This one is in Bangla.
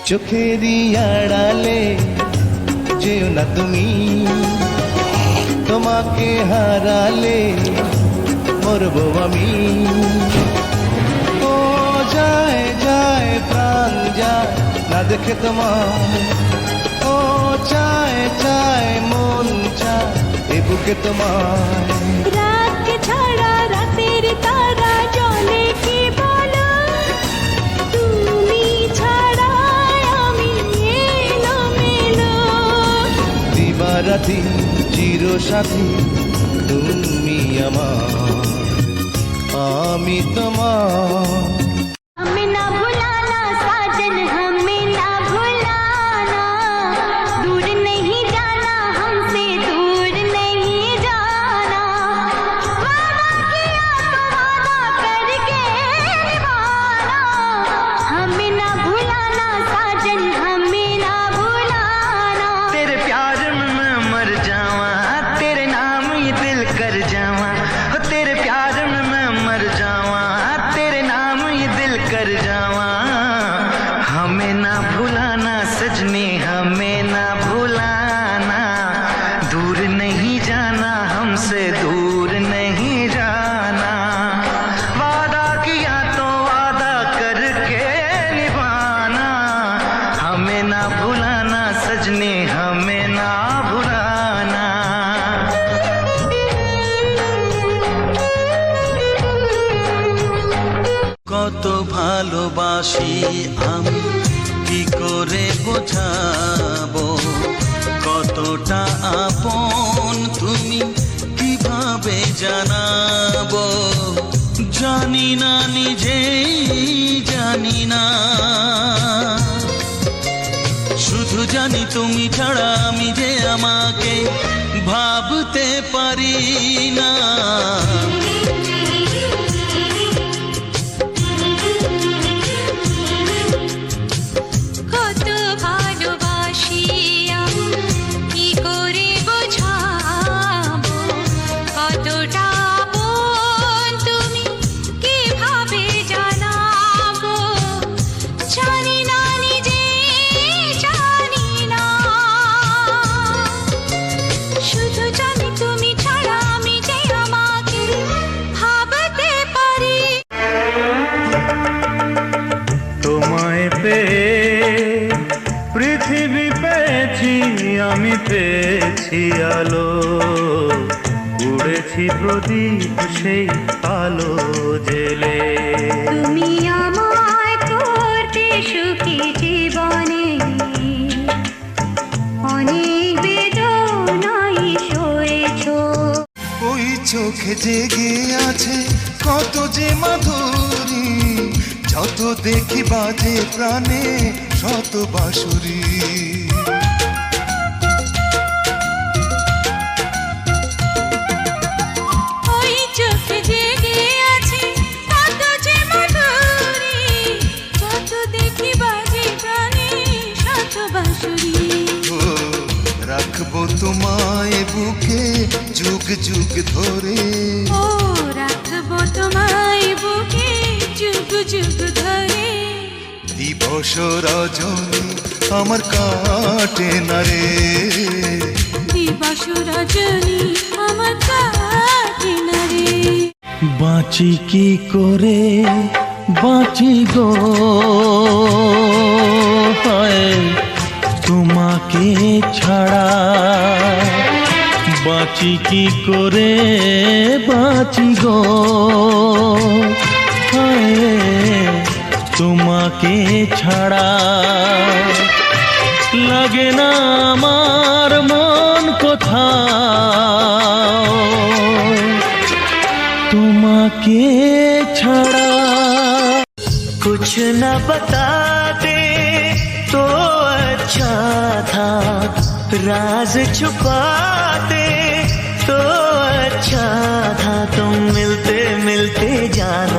চোখেরই আড়ালে যেও না তুমি, তোমাকে হারালে মরবো আমি। ও যায় যায় প্রাণ যায় না দেখে তোমার, ও চায় চায় মন চায় এ বুকে তোমার। রাত ছাড়া রাতের তারা জলে কি বলো, তুমি ছাড়া আমি এলোমেলো। দিবারাতি চির সাথী তুমি আমার, আমি তোমার। हमें ना भुलाना साजन, हमें ना भुलाना, दूर नहीं जाना हमसे, दूर नहीं जाना। वादा किया तो वादा करके निभाना, हमें ना भुलाना साजन, हमें ना भुलाना। तेरे प्यार में मैं मर जावा, तेरे नाम ही दिल कर जावा। हो तेरे प्यार में मैं मर जावा, तेरे नाम ही दिल कर जावा। हमें ना भुलाना सजनी, हमें ना भुलाना, दूर नहीं जाना हमसे, दूर नहीं जाना। वादा किया तो वादा करके निभाना, हमें ना भुलाना सजनी, हमें ना भुलाना। কত ভালোবাসি আমি কি করে বোঝাবো, কতটা আপন তুমি কিভাবে জানাবো। জানি না নিজেই জানি না, শুধু জানি তুমি ছাড়া আমি যে আমাকে ভাবতে পারি না। কত ভালোবাসি আমি কি করে বোঝাবো, কতটা আপন তুমি কিভাবে জানাবো। জানি না নিজে জানি না, শুধু জানি তুমি ছাড়া আমি যে আমাকে ভাবতে পারি। তোমায় পেয়ে পৃথিবী পেয়েছি, আমি পেয়েছি আলো, উড়েছি প্রদীপ সেই আলো জেলে। তুমি আমায় করতে সুখী জীবনে, অনেক বেদনাই সয়েছো। ওই চোখে জেগে আছে কত যে মাধুরী, যত দেখি বাজে প্রাণে শত বাঁশুরি। ওই চোখে জেগে আছে কত যে মাধুরী, যত দেখি বাজে প্রাণে শত বাঁশুরি। ও রাখবো তোমায় বুকে যুগ যুগ ধরে, ও রাখবো তোমায় বুকে যুগ যুগ ধরে। দিবস রজনী আমার কাটে না রে, দিবস রজনী আমার কাটে না রে। বাঁচি কি করে বাঁচি গো, হায় তোমাকে ছাড়া। বাঁচি কি করে বাঁচি গো, হায় তোমাকে ছাড়া। লাগে না আমার মন কোথাও তোমাকে ছাড়া। कुछ न बताते तो अच्छा था, राज छुपाते तो अच्छा था। तुम मिलते मिलते जाना